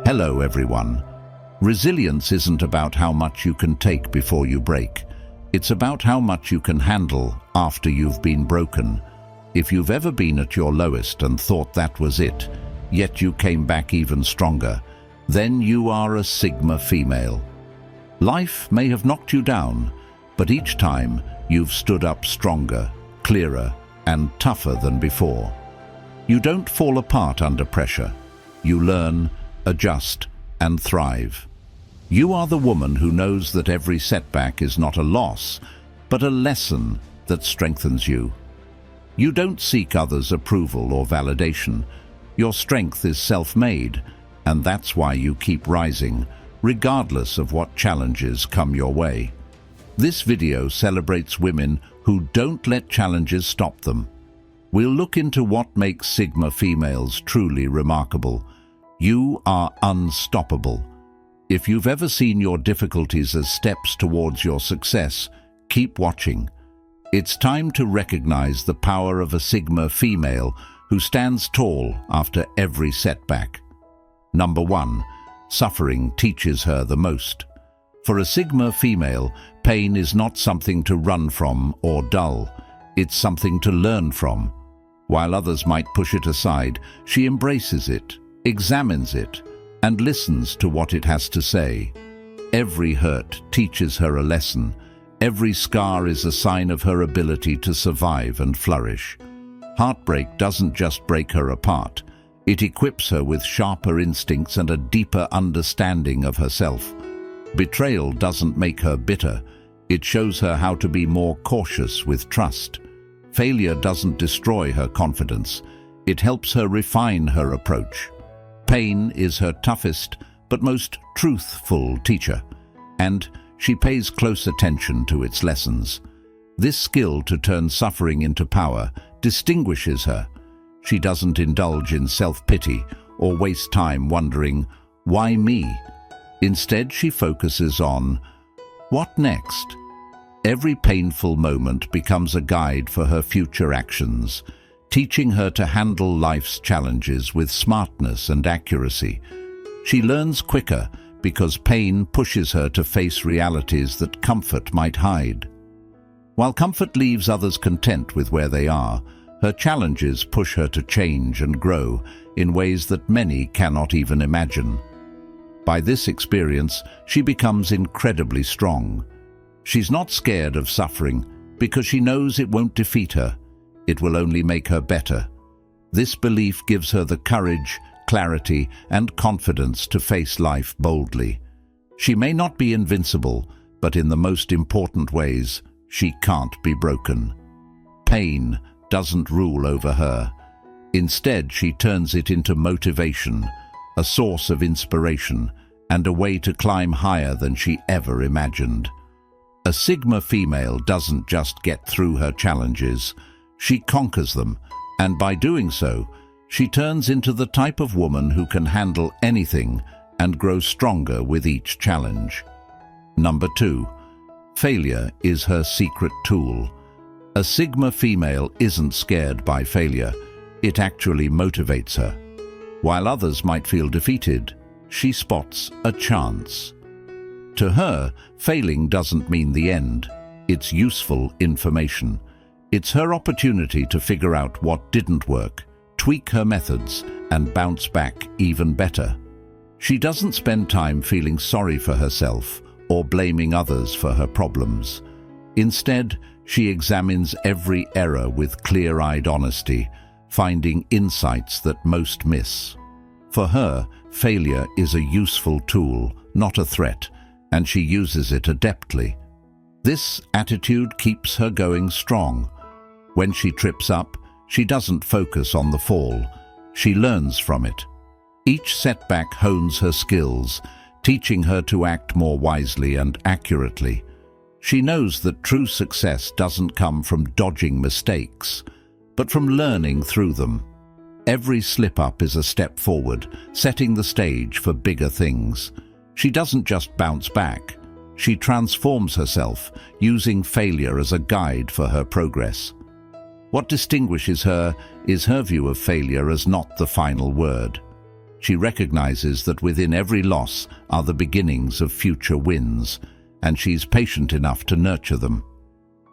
Hello everyone. Resilience isn't about how much you can take before you break. It's about how much you can handle after you've been broken. If you've ever been at your lowest and thought that was it, yet you came back even stronger, then you are a Sigma female. Life may have knocked you down, but each time you've stood up stronger, clearer, and tougher than before. You don't fall apart under pressure. You learn, adjust, and thrive. You are the woman who knows that every setback is not a loss, but a lesson that strengthens you. You don't seek others' approval or validation. Your strength is self-made, and that's why you keep rising, regardless of what challenges come your way. This video celebrates women who don't let challenges stop them. We'll look into what makes Sigma females truly remarkable. You are unstoppable. If you've ever seen your difficulties as steps towards your success, keep watching. It's time to recognize the power of a Sigma female who stands tall after every setback. Number 1. Suffering teaches her the most. For a Sigma female, pain is not something to run from or dull. It's something to learn from. While others might push it aside, she embraces it, examines it, and listens to what it has to say. Every hurt teaches her a lesson. Every scar is a sign of her ability to survive and flourish. Heartbreak doesn't just break her apart. It equips her with sharper instincts and a deeper understanding of herself. Betrayal doesn't make her bitter. It shows her how to be more cautious with trust. Failure doesn't destroy her confidence. It helps her refine her approach. Pain is her toughest but most truthful teacher, and she pays close attention to its lessons. This skill to turn suffering into power distinguishes her. She doesn't indulge in self-pity or waste time wondering, "Why me?" Instead, she focuses on, "What next?" Every painful moment becomes a guide for her future actions, teaching her to handle life's challenges with smartness and accuracy. She learns quicker because pain pushes her to face realities that comfort might hide. While comfort leaves others content with where they are, her challenges push her to change and grow in ways that many cannot even imagine. By this experience, she becomes incredibly strong. She's not scared of suffering because she knows it won't defeat her. It will only make her better. This belief gives her the courage, clarity, and confidence to face life boldly. She may not be invincible, but in the most important ways, she can't be broken. Pain doesn't rule over her. Instead, she turns it into motivation, a source of inspiration, and a way to climb higher than she ever imagined. A Sigma female doesn't just get through her challenges, she conquers them, and by doing so, she turns into the type of woman who can handle anything and grow stronger with each challenge. Number 2. Failure is her secret tool. A Sigma female isn't scared by failure. It actually motivates her. While others might feel defeated, she spots a chance. To her, failing doesn't mean the end. It's useful information. It's her opportunity to figure out what didn't work, tweak her methods, and bounce back even better. She doesn't spend time feeling sorry for herself or blaming others for her problems. Instead, she examines every error with clear-eyed honesty, finding insights that most miss. For her, failure is a useful tool, not a threat, and she uses it adeptly. This attitude keeps her going strong. When she trips up, she doesn't focus on the fall. She learns from it. Each setback hones her skills, teaching her to act more wisely and accurately. She knows that true success doesn't come from dodging mistakes, but from learning through them. Every slip-up is a step forward, setting the stage for bigger things. She doesn't just bounce back. She transforms herself, using failure as a guide for her progress. What distinguishes her is her view of failure as not the final word. She recognizes that within every loss are the beginnings of future wins, and she's patient enough to nurture them.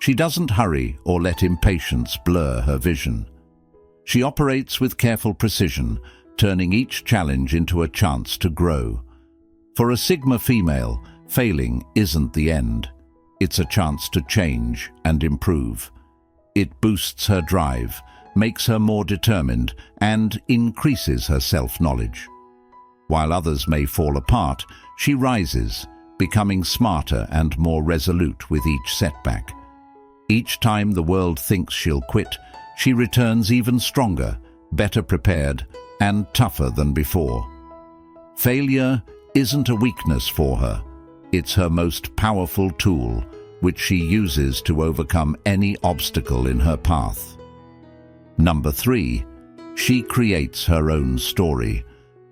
She doesn't hurry or let impatience blur her vision. She operates with careful precision, turning each challenge into a chance to grow. For a Sigma female, failing isn't the end. It's a chance to change and improve. It boosts her drive, makes her more determined, and increases her self-knowledge. While others may fall apart, she rises, becoming smarter and more resolute with each setback. Each time the world thinks she'll quit, she returns even stronger, better prepared, and tougher than before. Failure isn't a weakness for her. It's her most powerful tool, which she uses to overcome any obstacle in her path. Number 3. She creates her own story.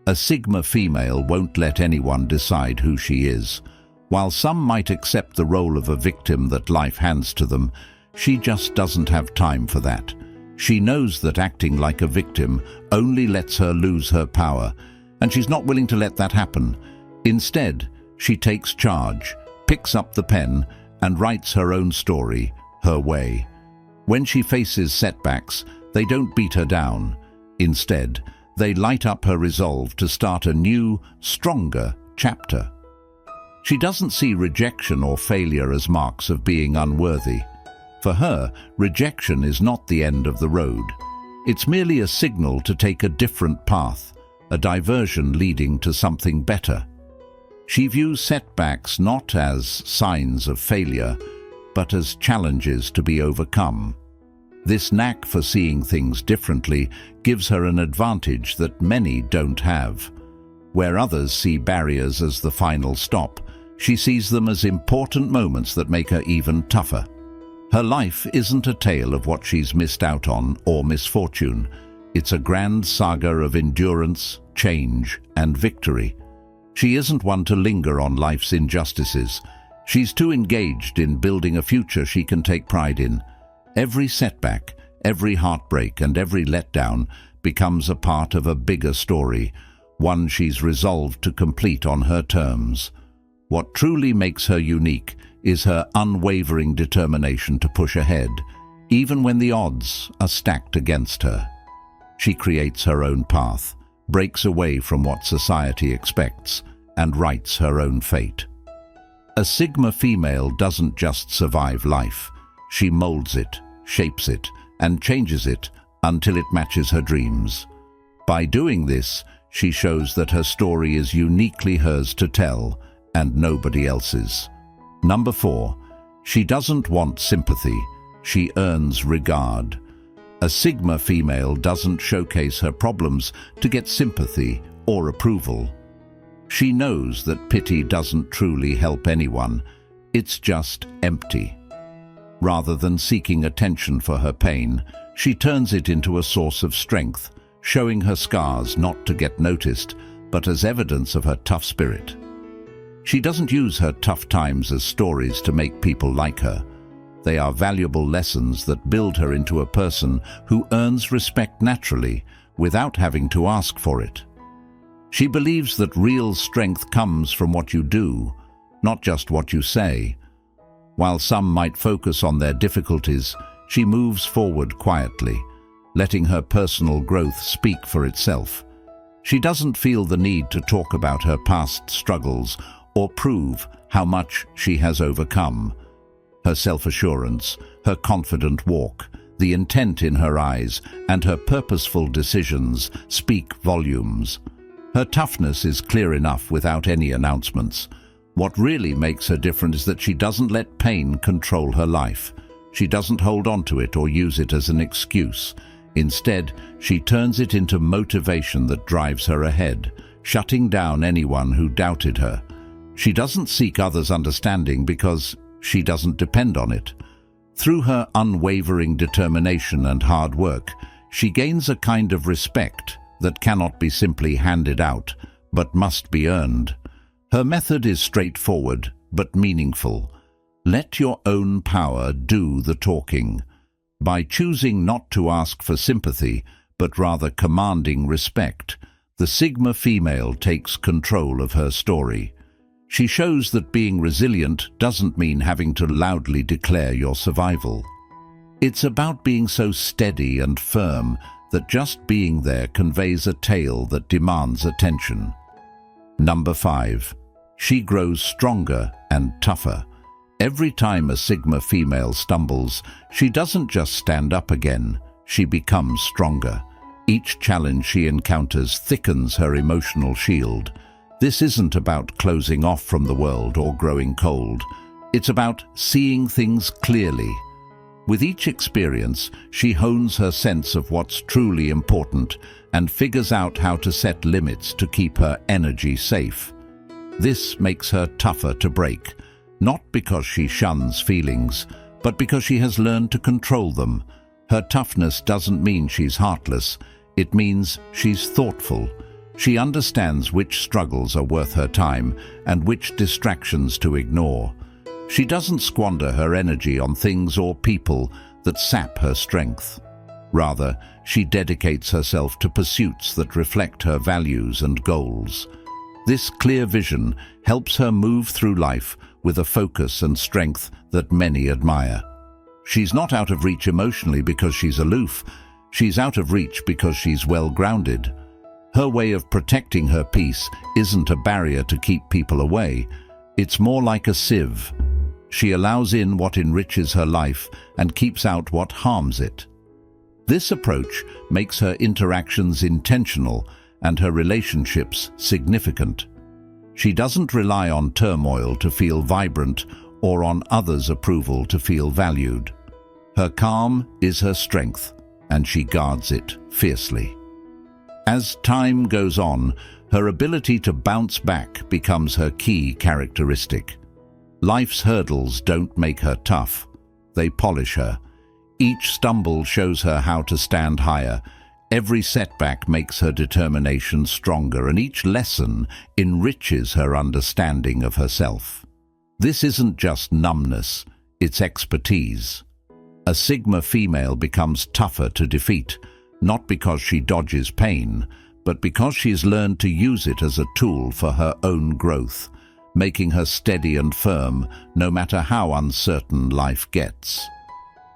A Sigma female won't let anyone decide who she is. While some might accept the role of a victim that life hands to them, she just doesn't have time for that. She knows that acting like a victim only lets her lose her power, and she's not willing to let that happen. Instead, she takes charge, picks up the pen, and writes her own story, her way. When she faces setbacks, they don't beat her down. Instead, they light up her resolve to start a new, stronger chapter. She doesn't see rejection or failure as marks of being unworthy. For her, rejection is not the end of the road. It's merely a signal to take a different path, a diversion leading to something better. She views setbacks not as signs of failure, but as challenges to be overcome. This knack for seeing things differently gives her an advantage that many don't have. Where others see barriers as the final stop, she sees them as important moments that make her even tougher. Her life isn't a tale of what she's missed out on or misfortune. It's a grand saga of endurance, change, and victory. She isn't one to linger on life's injustices. She's too engaged in building a future she can take pride in. Every setback, every heartbreak, and every letdown becomes a part of a bigger story, one she's resolved to complete on her terms. What truly makes her unique is her unwavering determination to push ahead, even when the odds are stacked against her. She creates her own path, breaks away from what society expects, and writes her own fate. A Sigma female doesn't just survive life. She molds it, shapes it, and changes it until it matches her dreams. By doing this, she shows that her story is uniquely hers to tell and nobody else's. Number 4. She doesn't want sympathy. She earns regard. A Sigma female doesn't showcase her problems to get sympathy or approval. She knows that pity doesn't truly help anyone. It's just empty. Rather than seeking attention for her pain, she turns it into a source of strength, showing her scars not to get noticed, but as evidence of her tough spirit. She doesn't use her tough times as stories to make people like her. They are valuable lessons that build her into a person who earns respect naturally, without having to ask for it. She believes that real strength comes from what you do, not just what you say. While some might focus on their difficulties, she moves forward quietly, letting her personal growth speak for itself. She doesn't feel the need to talk about her past struggles or prove how much she has overcome. Her self-assurance, her confident walk, the intent in her eyes, and her purposeful decisions speak volumes. Her toughness is clear enough without any announcements. What really makes her different is that she doesn't let pain control her life. She doesn't hold on to it or use it as an excuse. Instead, she turns it into motivation that drives her ahead, shutting down anyone who doubted her. She doesn't seek others' understanding because she doesn't depend on it. Through her unwavering determination and hard work, she gains a kind of respect that cannot be simply handed out, but must be earned. Her method is straightforward, but meaningful. Let your own power do the talking. By choosing not to ask for sympathy, but rather commanding respect, The Sigma female takes control of her story. She shows that being resilient doesn't mean having to loudly declare your survival. It's about being so steady and firm that just being there conveys a tale that demands attention. Number 5. She grows stronger and tougher. Every time a Sigma female stumbles, she doesn't just stand up again, she becomes stronger. Each challenge she encounters thickens her emotional shield. This isn't about closing off from the world or growing cold. It's about seeing things clearly. With each experience, she hones her sense of what's truly important and figures out how to set limits to keep her energy safe. This makes her tougher to break, not because she shuns feelings, but because she has learned to control them. Her toughness doesn't mean she's heartless, it means she's thoughtful. She understands which struggles are worth her time and which distractions to ignore. She doesn't squander her energy on things or people that sap her strength. Rather, she dedicates herself to pursuits that reflect her values and goals. This clear vision helps her move through life with a focus and strength that many admire. She's not out of reach emotionally because she's aloof. She's out of reach because she's well-grounded. Her way of protecting her peace isn't a barrier to keep people away. It's more like a sieve. She allows in what enriches her life and keeps out what harms it. This approach makes her interactions intentional and her relationships significant. She doesn't rely on turmoil to feel vibrant or on others' approval to feel valued. Her calm is her strength, and she guards it fiercely. As time goes on, her ability to bounce back becomes her key characteristic. Life's hurdles don't make her tough, they polish her. Each stumble shows her how to stand higher. Every setback makes her determination stronger, and each lesson enriches her understanding of herself. This isn't just numbness, it's expertise. A Sigma female becomes tougher to defeat, not because she dodges pain, but because she's learned to use it as a tool for her own growth, making her steady and firm no matter how uncertain life gets.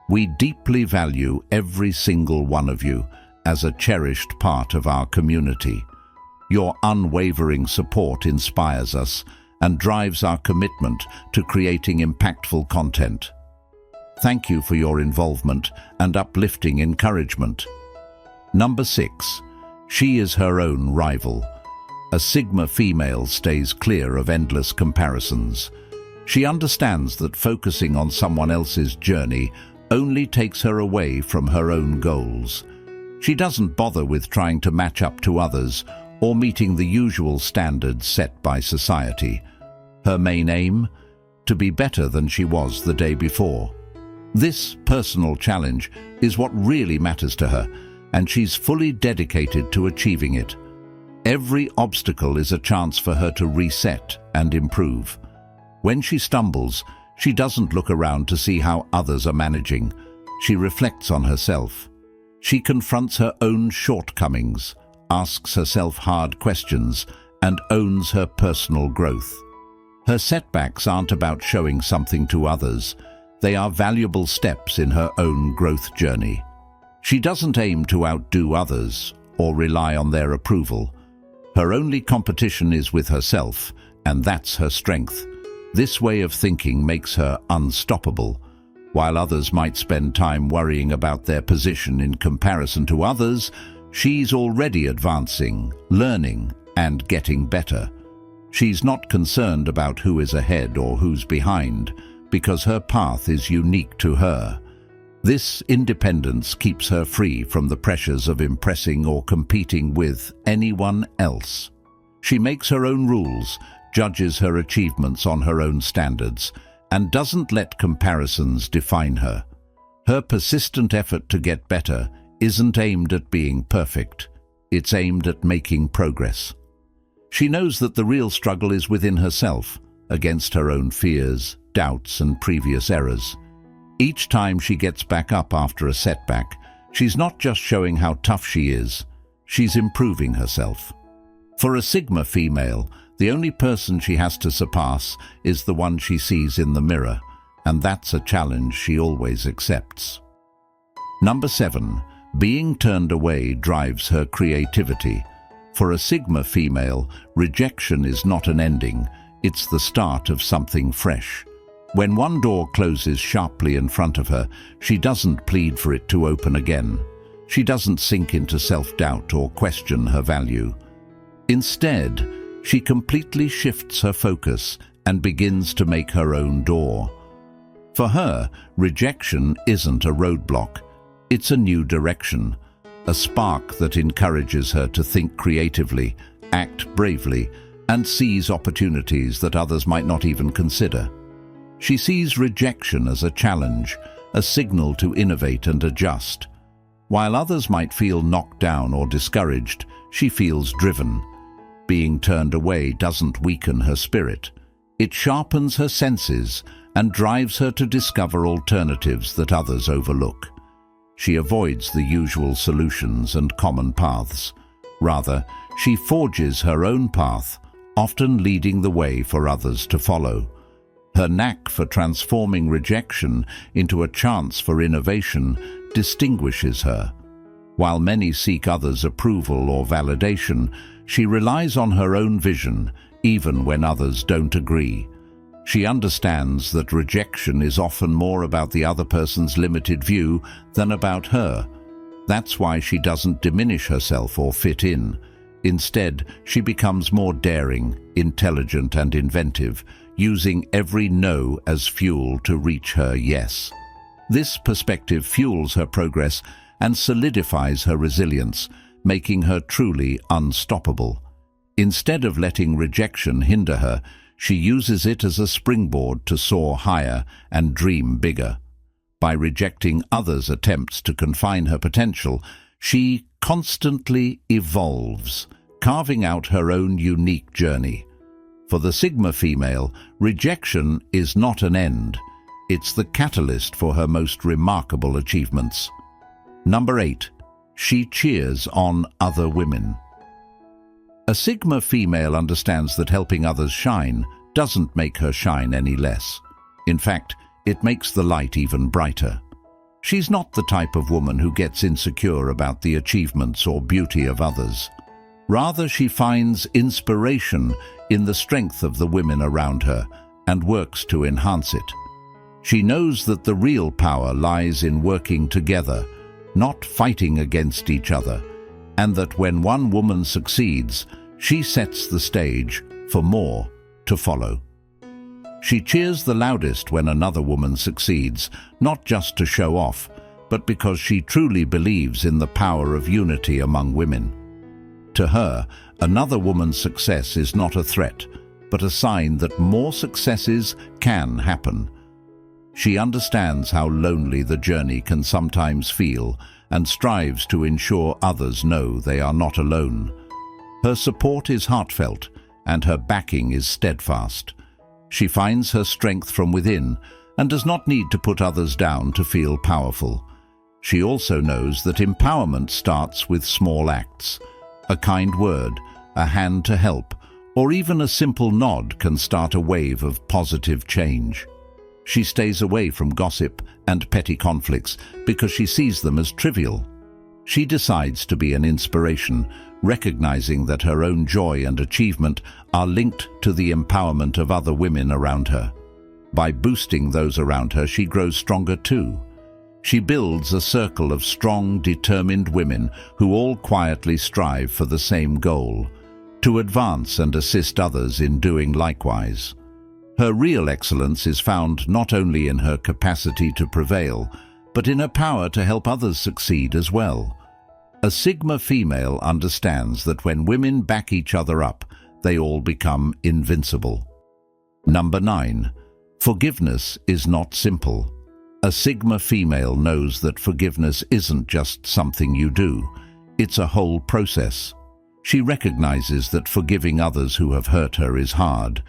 We deeply value every single one of you as a cherished part of our community. Your unwavering support inspires us and drives our commitment to creating impactful content. Thank you for your involvement and uplifting encouragement. Number 6. She is her own rival. A Sigma female stays clear of endless comparisons. She understands that focusing on someone else's journey only takes her away from her own goals. She doesn't bother with trying to match up to others or meeting the usual standards set by society. Her main aim? To be better than she was the day before. This personal challenge is what really matters to her, and she's fully dedicated to achieving it. Every obstacle is a chance for her to reset and improve. When she stumbles, she doesn't look around to see how others are managing. She reflects on herself. She confronts her own shortcomings, asks herself hard questions, and owns her personal growth. Her setbacks aren't about showing something to others. They are valuable steps in her own growth journey. She doesn't aim to outdo others or rely on their approval. Her only competition is with herself, and that's her strength. This way of thinking makes her unstoppable. While others might spend time worrying about their position in comparison to others, she's already advancing, learning, and getting better. She's not concerned about who is ahead or who's behind, because her path is unique to her. This independence keeps her free from the pressures of impressing or competing with anyone else. She makes her own rules, judges her achievements on her own standards, and doesn't let comparisons define her. Her persistent effort to get better isn't aimed at being perfect. It's aimed at making progress. She knows that the real struggle is within herself, against her own fears, doubts, and previous errors. Each time she gets back up after a setback, she's not just showing how tough she is, she's improving herself. For a Sigma female, the only person she has to surpass is the one she sees in the mirror, and that's a challenge she always accepts. Number 7. Being turned away drives her creativity. For a Sigma female, rejection is not an ending, it's the start of something fresh. When one door closes sharply in front of her, she doesn't plead for it to open again. She doesn't sink into self-doubt or question her value. Instead, she completely shifts her focus and begins to make her own door. For her, rejection isn't a roadblock. It's a new direction, a spark that encourages her to think creatively, act bravely, and seize opportunities that others might not even consider. She sees rejection as a challenge, a signal to innovate and adjust. While others might feel knocked down or discouraged, she feels driven. Being turned away doesn't weaken her spirit. It sharpens her senses and drives her to discover alternatives that others overlook. She avoids the usual solutions and common paths. Rather, she forges her own path, often leading the way for others to follow. Her knack for transforming rejection into a chance for innovation distinguishes her. While many seek others' approval or validation, she relies on her own vision, even when others don't agree. She understands that rejection is often more about the other person's limited view than about her. That's why she doesn't diminish herself or fit in. Instead, she becomes more daring, intelligent, and inventive, using every no as fuel to reach her yes. This perspective fuels her progress and solidifies her resilience, making her truly unstoppable. Instead of letting rejection hinder her, she uses it as a springboard to soar higher and dream bigger. By rejecting others' attempts to confine her potential, she constantly evolves, carving out her own unique journey. For the Sigma female, rejection is not an end. It's the catalyst for her most remarkable achievements. Number 8. She cheers on other women. A Sigma female understands that helping others shine doesn't make her shine any less. In fact, it makes the light even brighter. She's not the type of woman who gets insecure about the achievements or beauty of others. Rather, she finds inspiration in the strength of the women around her and works to enhance it. She knows that the real power lies in working together, not fighting against each other, and that when one woman succeeds, she sets the stage for more to follow. She cheers the loudest when another woman succeeds, not just to show off, but because she truly believes in the power of unity among women. To her, another woman's success is not a threat, but a sign that more successes can happen. She understands how lonely the journey can sometimes feel and strives to ensure others know they are not alone. Her support is heartfelt and her backing is steadfast. She finds her strength from within and does not need to put others down to feel powerful. She also knows that empowerment starts with small acts. A kind word, a hand to help, or even a simple nod can start a wave of positive change. She stays away from gossip and petty conflicts because she sees them as trivial. She decides to be an inspiration, recognizing that her own joy and achievement are linked to the empowerment of other women around her. By boosting those around her, she grows stronger too. She builds a circle of strong, determined women who all quietly strive for the same goal, to advance and assist others in doing likewise. Her real excellence is found not only in her capacity to prevail, but in her power to help others succeed as well. A Sigma female understands that when women back each other up, they all become invincible. Number 9. Forgiveness is not simple. A Sigma female knows that forgiveness isn't just something you do. It's a whole process. She recognizes that forgiving others who have hurt her is hard,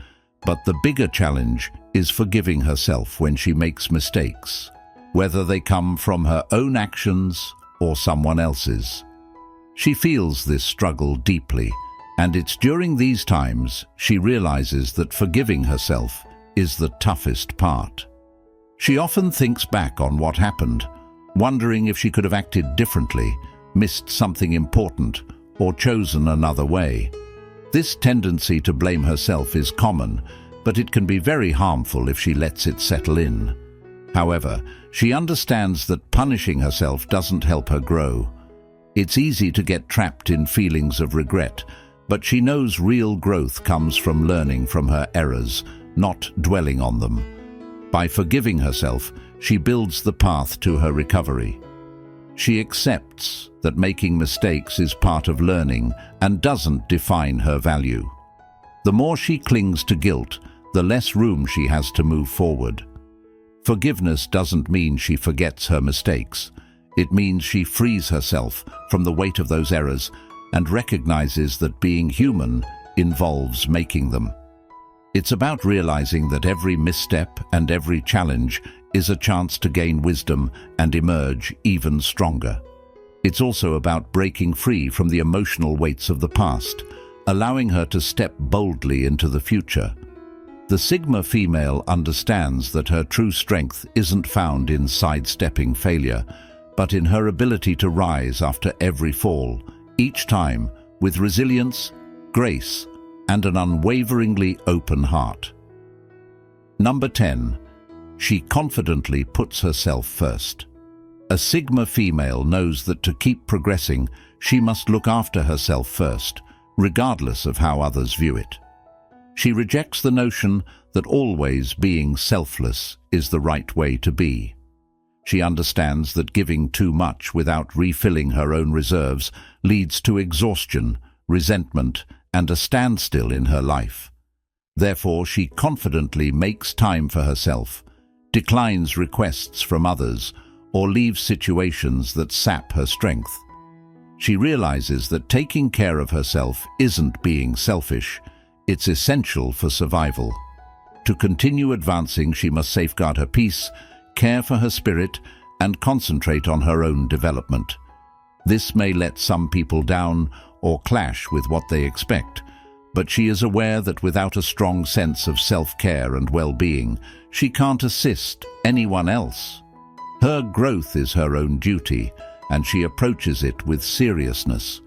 but the bigger challenge is forgiving herself when she makes mistakes, whether they come from her own actions or someone else's. She feels this struggle deeply, And it's during these times she realizes that forgiving herself is the toughest part. She often thinks back on what happened, wondering if she could have acted differently, missed something important, or chosen another way. This tendency to blame herself is common, but it can be very harmful if she lets it settle in. However, she understands that punishing herself doesn't help her grow. It's easy to get trapped in feelings of regret, but she knows real growth comes from learning from her errors, not dwelling on them. By forgiving herself, she builds the path to her recovery. She accepts that making mistakes is part of learning and doesn't define her value. The more she clings to guilt, the less room she has to move forward. Forgiveness doesn't mean she forgets her mistakes. It means she frees herself from the weight of those errors and recognizes that being human involves making them. It's about realizing that every misstep and every challenge is a chance to gain wisdom and emerge even stronger. It's also about breaking free from the emotional weights of the past, allowing her to step boldly into the future. The Sigma female understands that her true strength isn't found in sidestepping failure, but in her ability to rise after every fall, each time with resilience, grace, and an unwaveringly open heart. Number 10. She confidently puts herself first. A Sigma female knows that to keep progressing, she must look after herself first, regardless of how others view it. She rejects the notion that always being selfless is the right way to be. She understands that giving too much without refilling her own reserves leads to exhaustion, resentment, and a standstill in her life. Therefore, she confidently makes time for herself, declines requests from others, or leaves situations that sap her strength. She realizes that taking care of herself isn't being selfish, it's essential for survival. To continue advancing, she must safeguard her peace, care for her spirit, and concentrate on her own development. This may let some people down or clash with what they expect, but she is aware that without a strong sense of self-care and well-being, she can't assist anyone else. Her growth is her own duty, and she approaches it with seriousness.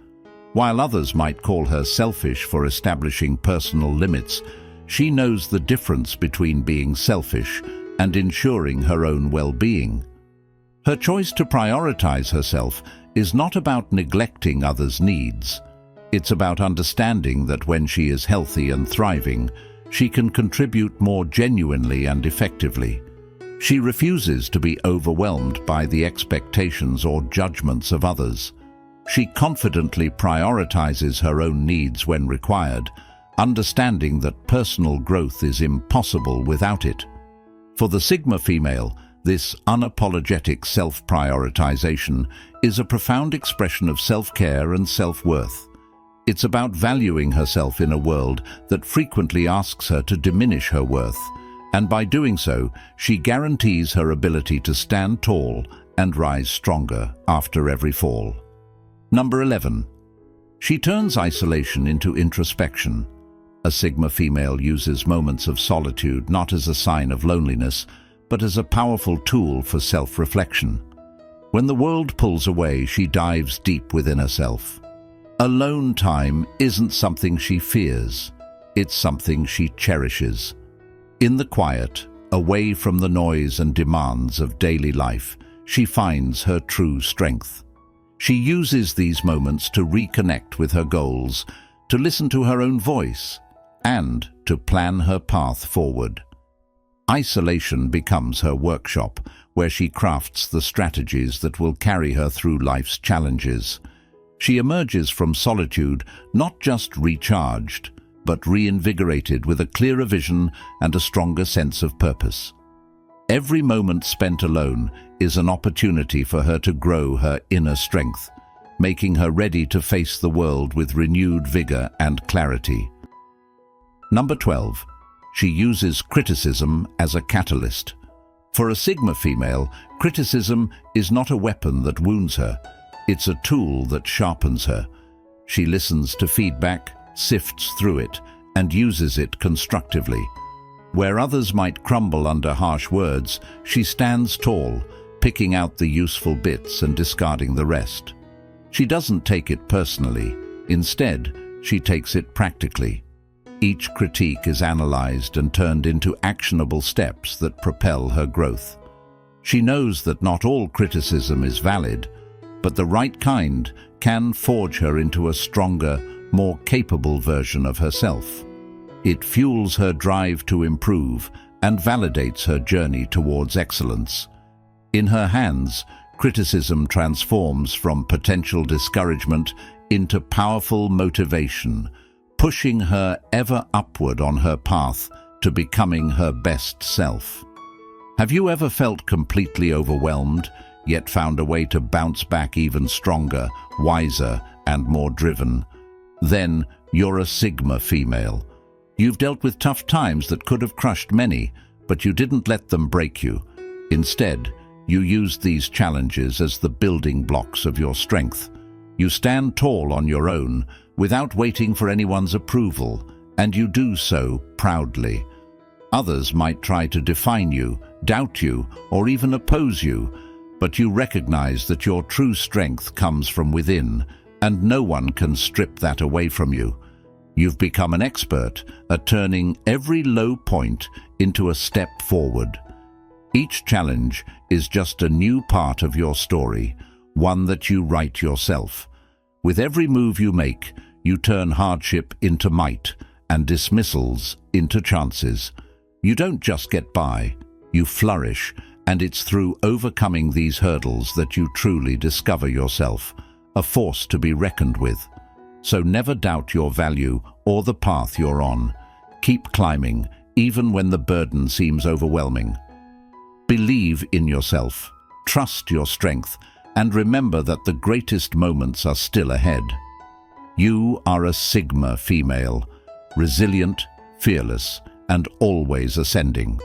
While others might call her selfish for establishing personal limits, she knows the difference between being selfish and ensuring her own well-being. Her choice to prioritize herself is not about neglecting others' needs. It's about understanding that when she is healthy and thriving, she can contribute more genuinely and effectively. She refuses to be overwhelmed by the expectations or judgments of others. She confidently prioritizes her own needs when required, understanding that personal growth is impossible without it. For the Sigma female, this unapologetic self-prioritization is a profound expression of self-care and self-worth. It's about valuing herself in a world that frequently asks her to diminish her worth, and by doing so, she guarantees her ability to stand tall and rise stronger after every fall. Number 11. She turns isolation into introspection. A Sigma female uses moments of solitude not as a sign of loneliness, but as a powerful tool for self-reflection. When the world pulls away, she dives deep within herself. Alone time isn't something she fears, it's something she cherishes. In the quiet, away from the noise and demands of daily life, she finds her true strength. She uses these moments to reconnect with her goals, to listen to her own voice, and to plan her path forward. Isolation becomes her workshop, where she crafts the strategies that will carry her through life's challenges. She emerges from solitude not just recharged, but reinvigorated with a clearer vision and a stronger sense of purpose. Every moment spent alone is an opportunity for her to grow her inner strength, making her ready to face the world with renewed vigor and clarity. Number 12. She uses criticism as a catalyst. For a Sigma female, criticism is not a weapon that wounds her. It's a tool that sharpens her. She listens to feedback, sifts through it, and uses it constructively. Where others might crumble under harsh words, she stands tall, picking out the useful bits and discarding the rest. She doesn't take it personally. Instead, she takes it practically. Each critique is analyzed and turned into actionable steps that propel her growth. She knows that not all criticism is valid, but the right kind can forge her into a stronger, more capable version of herself. It fuels her drive to improve and validates her journey towards excellence. In her hands, criticism transforms from potential discouragement into powerful motivation, pushing her ever upward on her path to becoming her best self. Have you ever felt completely overwhelmed, yet found a way to bounce back even stronger, wiser, and more driven? Then you're a Sigma female. You've dealt with tough times that could have crushed many, but you didn't let them break you. Instead, you used these challenges as the building blocks of your strength. You stand tall on your own, without waiting for anyone's approval, and you do so proudly. Others might try to define you, doubt you, or even oppose you, but you recognize that your true strength comes from within, and no one can strip that away from you. You've become an expert at turning every low point into a step forward. Each challenge is just a new part of your story, one that you write yourself. With every move you make, you turn hardship into might and dismissals into chances. You don't just get by, you flourish, and it's through overcoming these hurdles that you truly discover yourself, a force to be reckoned with. So never doubt your value or the path you're on. Keep climbing, even when the burden seems overwhelming. Believe in yourself, trust your strength, and remember that the greatest moments are still ahead. You are a Sigma female, resilient, fearless, and always ascending.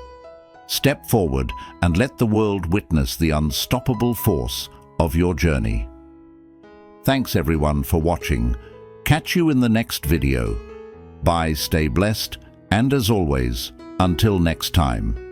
Step forward and let the world witness the unstoppable force of your journey. Thanks everyone for watching. Catch you in the next video. Bye, stay blessed, and as always, until next time.